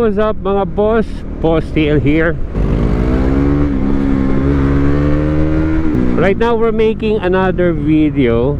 what's up mga boss? BossTL here. Right now we're making another video,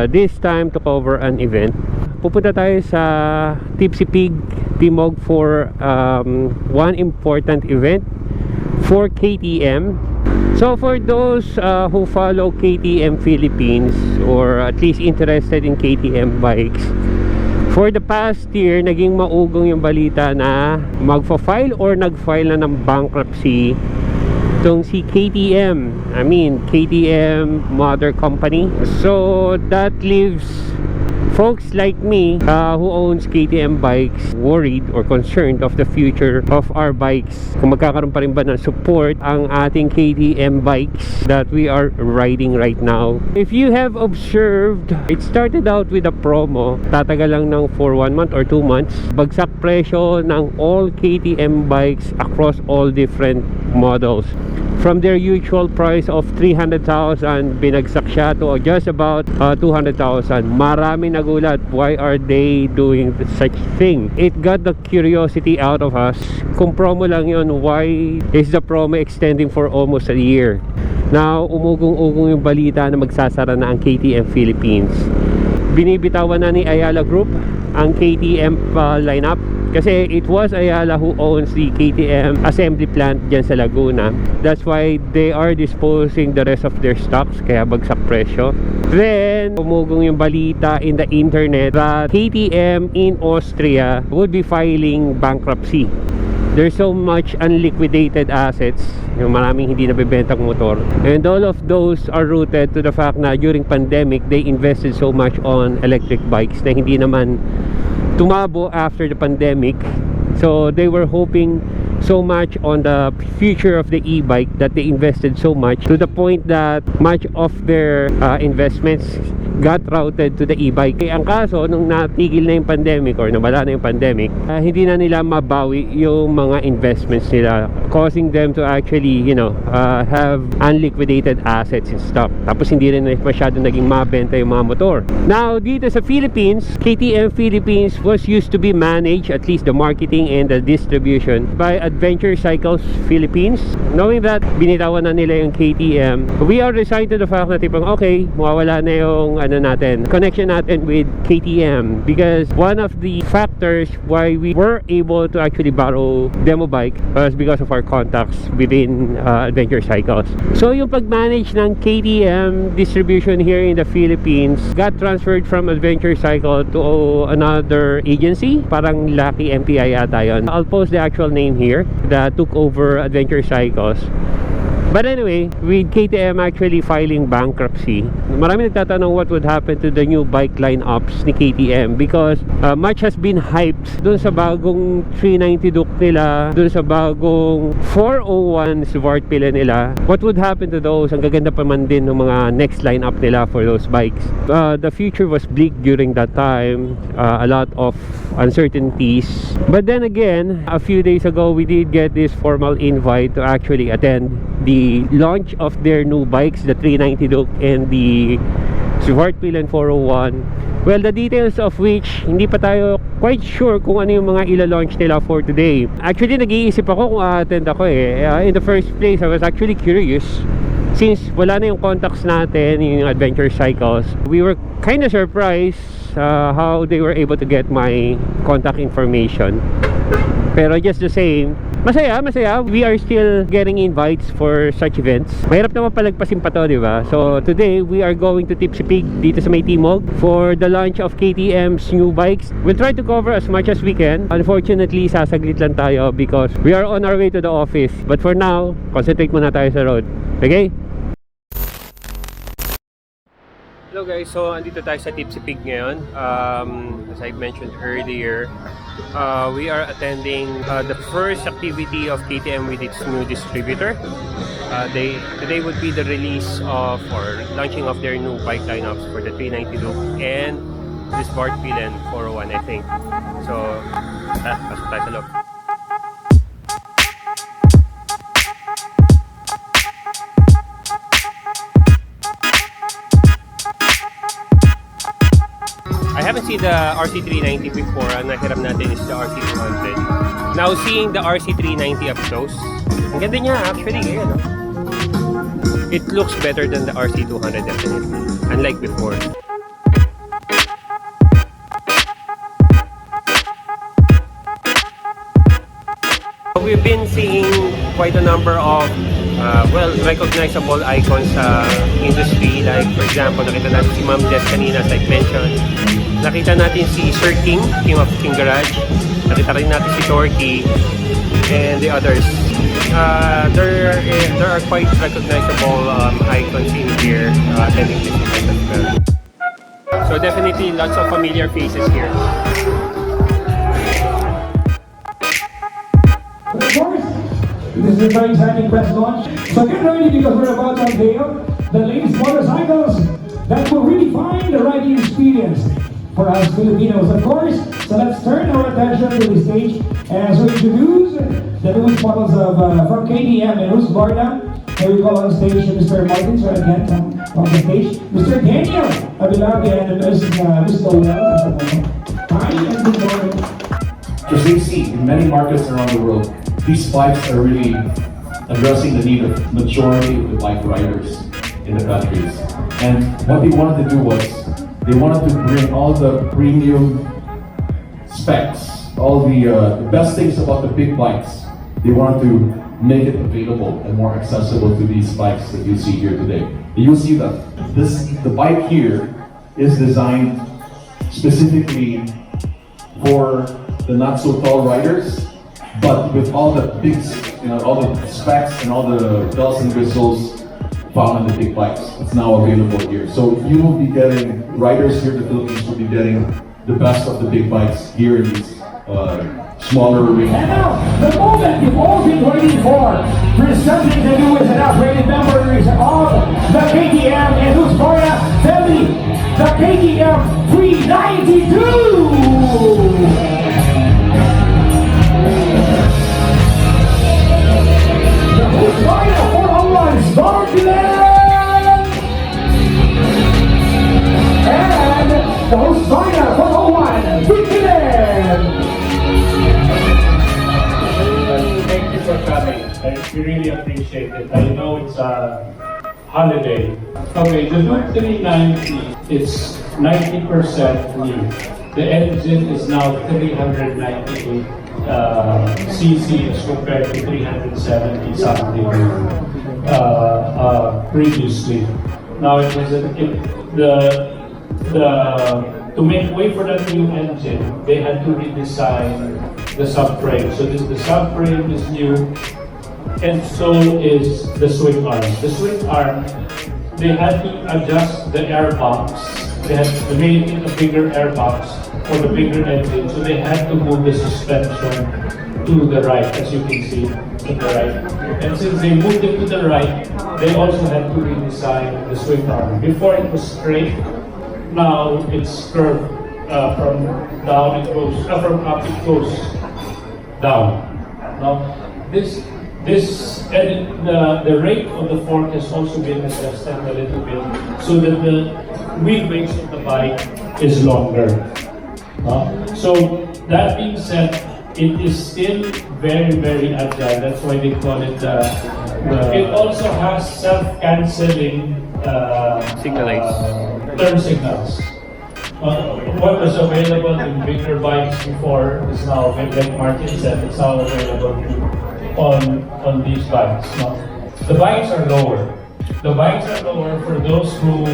this time to cover an event. Pupunta tayo sa Tipsy Pig Timog for one important event for KTM. So for those who follow KTM Philippines or at least interested in KTM bikes, for the past year naging maugong yung balita na magfa-file or nag-file na ng bankruptcy itong si KTM. I mean KTM mother company. So that leaves folks like me who owns KTM bikes worried or concerned of the future of our bikes. Kung magkakaroon pa rin ba ng support ang ating KTM bikes that we are riding right now. If you have observed, it started out with a promo. Tatagal lang ng for 1 month or 2 months. Bagsak presyo ng all KTM bikes across all different models. From their usual price of 300,000, binagsak siya to just about 200,000. Marami nagulat. Why are they doing such thing? It got the curiosity out of us. Kung promo lang yun, why is the promo extending for almost a year? Now, umugong-ugong yung balita na magsasara na ang KTM Philippines. Binibitawan na ni Ayala Group ang KTM lineup. Kasi it was Ayala who owns the KTM assembly plant dyan sa Laguna. That's why they are disposing the rest of their stocks, kaya bagsak presyo. Then, umugong yung balita in the internet that KTM in Austria would be filing bankruptcy. There's so much unliquidated assets, yung maraming hindi nabibentang motor. And all of those are rooted to the fact na during pandemic, they invested so much on electric bikes na hindi naman tumabo after the pandemic. So they were hoping so much on the future of the e-bike that they invested so much to the point that much of their investments got routed to the e-bike. Ang kaso, nung natigil na yung pandemic or nawala na yung pandemic, hindi na nila mabawi yung mga investments nila, causing them to actually, you know, have unliquidated assets in stock. Tapos hindi rin masyado naging mabenta yung mga motor. Now, dito sa Philippines, KTM Philippines was used to be managed, at least the marketing and the distribution, by Adventure Cycles Philippines. Knowing that binitawan na nila yung KTM, we are resigned to the fact na tipong okay, mawawala na yung connection natin with KTM, because one of the factors why we were able to actually borrow demo bike was because of our contacts within Adventure Cycles. So yung pag-manage ng KTM distribution here in the Philippines got transferred from Adventure Cycle to another agency, parang Lucky MPI ata yun. I'll post the actual name here that took over Adventure Cycles. But anyway, with KTM actually filing bankruptcy, marami nagtatanong what would happen to the new bike lineups ni KTM, because much has been hyped dun sa bagong 390 Duke nila, dun sa bagong 401 Svartpilen nila. What would happen to those? Ang gaganda pa man din ng mga next lineup nila for those bikes. The future was bleak during that time, a lot of uncertainties. But then again, a few days ago, we did get this formal invite to actually attend the launch of their new bikes, the 390 Duke and the Svartpilen 401. Well, the details of which hindi pa tayo quite sure kung ano yung mga ila-launch nila for today. Actually, nag-iisip ako kung a-attend ako eh. In the first place, I was actually curious. Since wala na yung contacts natin, yung Adventure Cycles, we were kind of surprised how they were able to get my contact information. Pero just the same, masaya. We are still getting invites for such events. Mahirap naman palagpasin pa to, di ba? So today, we are going to Tipsy Pig dito sa may Timog for the launch of KTM's new bikes. We'll try to cover as much as we can. Unfortunately, sasaglit lang tayo because we are on our way to the office. But for now, concentrate muna tayo sa road. Okay? Hello guys, so andito tayo sa Tipsy Pig ngayon. As I mentioned earlier, we are attending the first activity of KTM with its new distributor. Today would be the release of or launching of their new bike lineups for the 390 Duke and the Svartpilen 401, I think. So, pasok tayo sa loob. I haven't seen the RC390 before. Ang nahiram natin is the RC200. Now seeing the RC390 up close, ang ganda niya actually. Ayan, no? It looks better than the RC200 definitely, unlike before. We've been seeing quite a number of well, recognizable icons sa industry. Like for example, nakita natin si Ma'am Jess kanina, as I mentioned. Nakita natin si Sir King of King Garage. Nakita rin natin si Torky and the others. There are quite recognizable icons in here attending this event as well. So definitely lots of familiar faces here. Of course, this is a very exciting press launch. So get ready because we're about to unveil the latest motorcycles that will redefine the riding experience for us Filipinos, of course. So let's turn our attention to the stage as we introduce the newest models of from KTM and Husqvarna. Here we call on stage Mr. Martin, so again from the stage, Mr. Daniel Abilabi and Mr. Well. Hi and good morning. As you see, in many markets around the world, these bikes are really addressing the need of majority of the bike riders in the countries. And what they wanted to do was, they wanted to bring all the premium specs, all the best things about the big bikes. They wanted to make it available and more accessible to these bikes that you see here today. You'll see that the bike here is designed specifically for the not so tall riders, but with all the big, all the specs and all the bells and whistles found on the big bikes. It's now available here. So you will be getting, riders here in the Philippines will be getting the best of the big bikes here in these smaller arenas. And now, the moment you've all been waiting for, presenting the newest and upgraded members of the KTM and Husqvarna family, the KTM 392! Husqvarna 401 Svartpilen and the Husqvarna 401 Vitpilen. Thank you for coming. We really appreciate it. I know it's a holiday. Okay, the Duke200 is 90% new. The engine is now 398 cc as compared to 370 something previously. Now it was to make way for that new engine, they had to redesign the subframe. So the subframe is new, and so is the swing arm. The swing arm, they had to adjust the air box. They had to make it a bigger air box for the bigger engine, so they had to move the suspension to the right, as you can see to the right. And since they moved it to the right, they also had to redesign the swing arm. Before it was straight, now it's curved from down. It goes from up. It goes down. Now the rate of the fork has also been adjusted a little bit so that the wheelbase of the bike is longer. So that being said, it is still very, very agile. That's why they call it it also has self-canceling turn signals. What was available in bigger bikes before is now, like Martin said, it's now available on these bikes. The bikes are lower. The bikes are lower for those who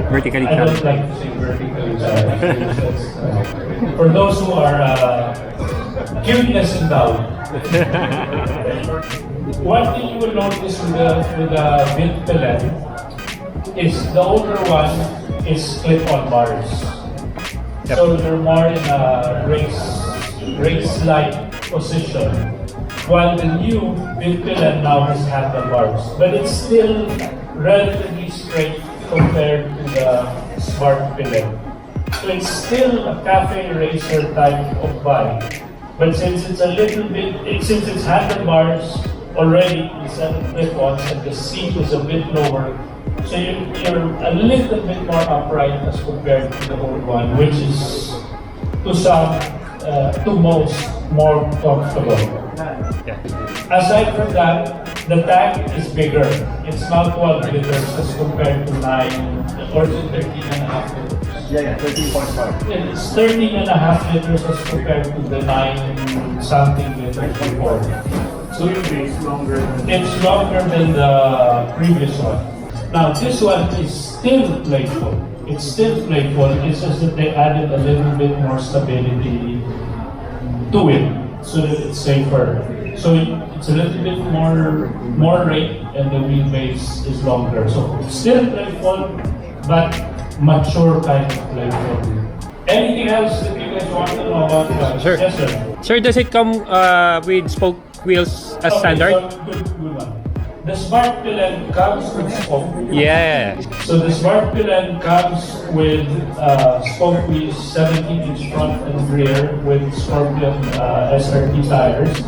Vertically I don't like to say vertically for those who are cuteness and down. One thing you will notice with the Vitpilen is the older one is clip-on bars. Yep. So they're more in a race-like position. While the new Vitpilen now has handlebars, but it's still relatively straight compared to the Svartpilen. So it's still a cafe racer type of bike, but since it's a little bit, since it's handlebars already instead of clip-ons and the seat is a bit lower, So you're a little bit more upright as compared to the old one, which is to most more comfortable. Yeah. Aside from that, the tank is bigger. It's now 12 liters as compared to 9 or 13.5 liters. Yeah, 13.5. It's 13.5 liters as compared to the 9 something liters before. So it's longer than the previous one. Now this one is still playful. It's still playful. It's just that they added a little bit more stability to it so that it's safer. So it's a little bit more rate and the wheelbase is longer. So still playful, but mature kind of playful. Anything else that you guys want to know about that? Sure. Yes, sir. Sir, does it come with spoke wheels as standard? So good one. The Svartpilen comes with spoke. Yeah. So the Svartpilen comes with spoke wheels, 17-inch front and rear with Scorpion SRT tires,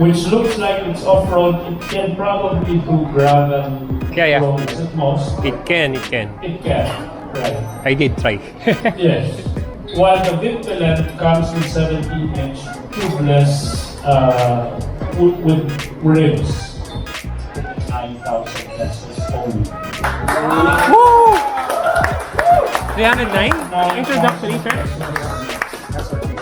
which looks like it's off-road. It can probably do gravel roads at most. It can. It can, right. I did try. Yes. While the Vitpilen comes with 17-inch tubeless with rims. 9,000 pesos only. Woo! 309? Introductory, sir?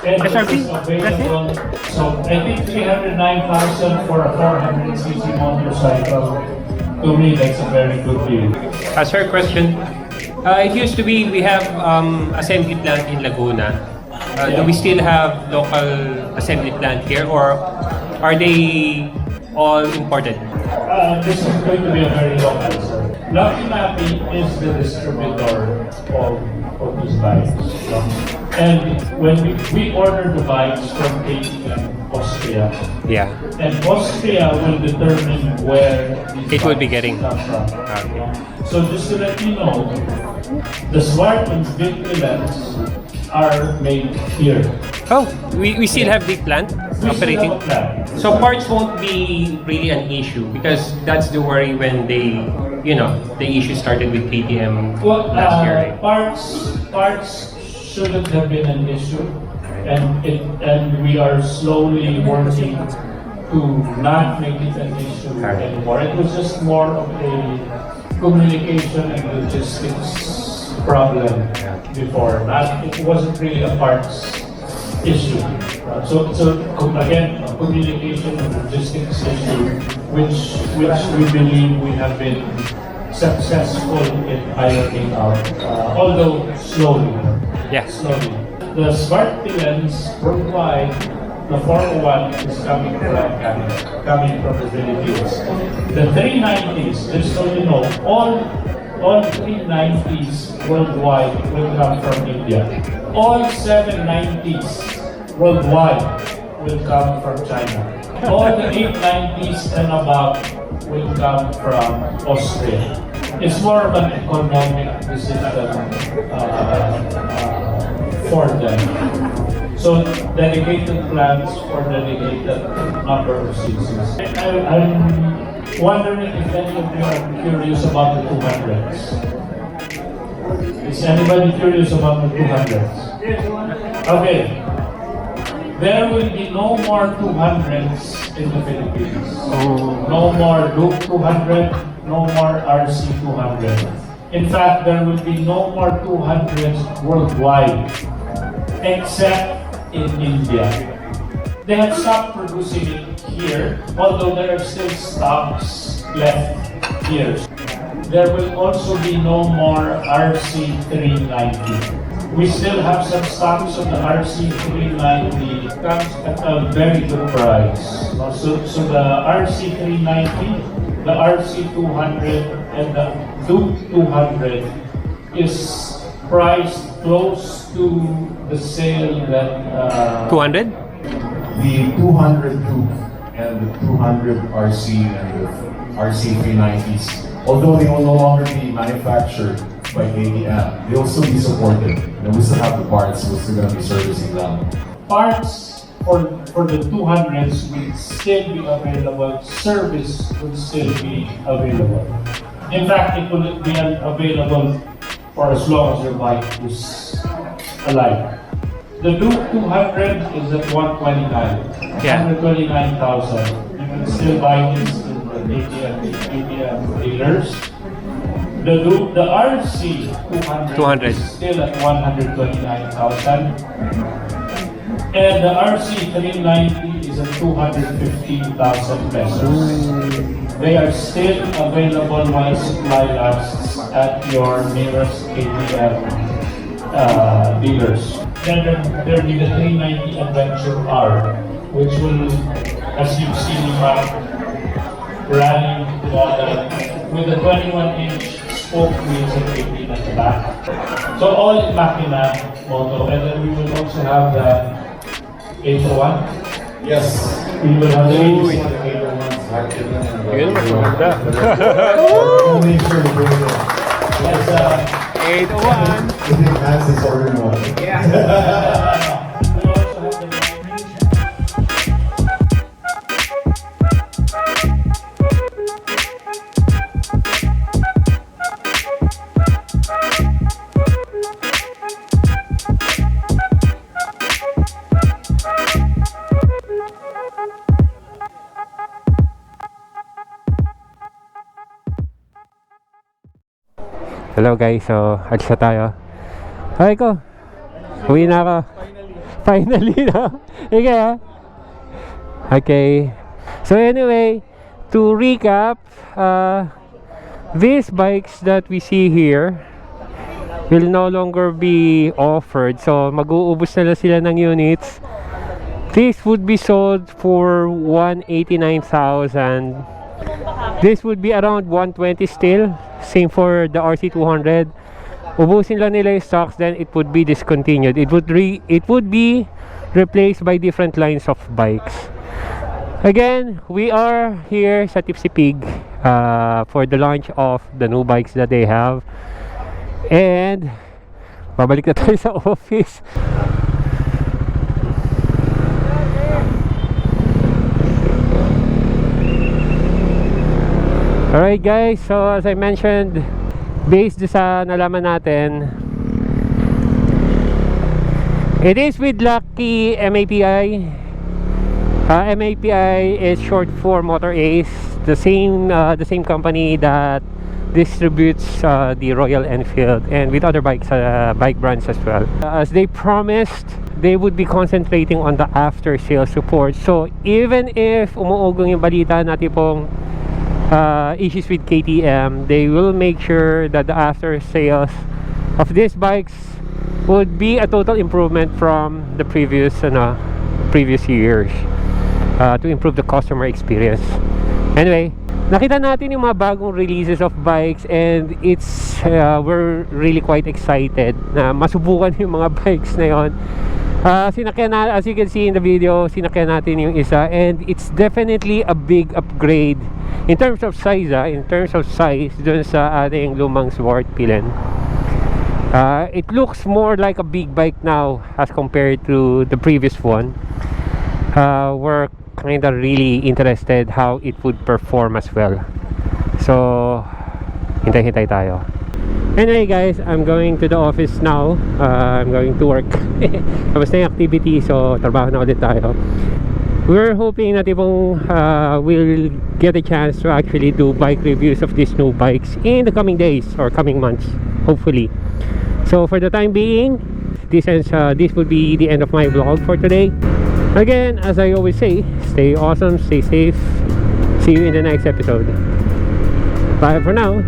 And SRP? this is available. So I think 309,000 for a 400cc motorcycle. To me, that's a very good deal. Sir, question. It used to be we have assembly plant in Laguna. Do we still have local assembly plant here, or are they all imported? This is going to be a very long answer. Lucky Mappy is the distributor of these bikes. And when we order the bikes from KTM and Austria, Yeah. and Austria will determine where It will be getting. come from. Okay. So just to let you know, the Svart and Vitpilen are made here. Oh, we still have the plant We still operating. have a plan. So parts won't be really an issue because that's the worry when the issue started with KTM Well, last year, right? parts shouldn't have been an issue, and we are slowly working to not make it an issue anymore. It was just more of a communication and logistics problem before. It wasn't really a parts issue. So again, a communication and logistics issue, which we believe we have been successful in ironing out, although slowly. Yeah. Slowly. The Svartpilens worldwide, the 401 is coming from the Philippines. The 390s, just so you know, all 390s worldwide will come from India. All 790s worldwide will come from China. All the 890s and above will come from Austria. It's more of an economic decision for them. So dedicated plans for dedicated number of seasons. I'm wondering if any of you are curious about the 200s. Is anybody curious about the 200s? Okay. There will be no more 200s in the Philippines. No more Duke200, no more RC200. In fact, there will be no more 200s worldwide, except in India. They have stopped producing it here, although there are still stocks left here. There will also be no more RC390. We still have some stocks of the RC390. It comes at a very good price. So the RC390, the RC200, and the Duke200 is priced close to the sale that 200? The 200 Duke and the 200 RC and the RC390s, although they will no longer be manufactured by KTM, they'll still be supported. And we still have the parts, we're still going to be servicing them. parts for the 200s will still be available, service will still be available. In fact, it will be available for as long as your bike is alive. The Duke200 is at 129. Yeah. 129,000. You can still buy this in the KTM dealers. The RC200 is still at 129,000. And the RC390 is at 215,000 pesos. They are still available while supply lasts at your nearest KTM dealers. Then there'll be the 390 Adventure R, which will, as you've seen, rally model with a 21-inch spoke wheels and 18 at the back. So all in Makina moto, and then we will also have the 801. Yes. We will have the 801 Svartpilen and Yun, maganda. I'll make sure to bring it. Yes, 801. The big Hansis order model. Yeah. we also have the Hello guys, so alis na tayo. Hi ko. Uwi na ako. Finally na. Okay ha. Okay. So anyway, to recap, these bikes that we see here will no longer be offered. So mag-uubos na lang sila ng units. This would be sold for 189,000. This would be around 120 still. Same for the RC200. Ubusin lang nila yung stocks, then it would be discontinued. It would be replaced by different lines of bikes. Again, we are here sa Tipsy Pig for the launch of the new bikes that they have. And babalik na tayo sa office. Alright guys, so as I mentioned, based sa nalaman natin, it is with Lucky MAPI. MAPI is short for Motor Ace, the same company that distributes the Royal Enfield and with other bike brands as well. As they promised, they would be concentrating on the after sales support. So even if umuugong yung balita natin pong issues with KTM, they will make sure that the after sales of these bikes would be a total improvement from the previous years to improve the customer experience. Anyway, nakita natin yung mga bagong releases of bikes, and we're really quite excited na masubukan yung mga bikes na yon. Sinakyan na, as you can see in the video, sinakyan natin yung isa, and it's definitely a big upgrade in terms of size, dun sa ating lumang Svartpilen. It looks more like a big bike now as compared to the previous one. We're kind of really interested how it would perform as well. So hintay-hintay tayo. Anyway guys, I'm going to the office now. I'm going to work. Tapos na yung activity, so trabaho na ulit tayo. We're hoping that we'll get a chance to actually do bike reviews of these new bikes in the coming days or coming months, hopefully. So for the time being, this would be the end of my vlog for today. Again, as I always say, stay awesome, stay safe. See you in the next episode. Bye for now.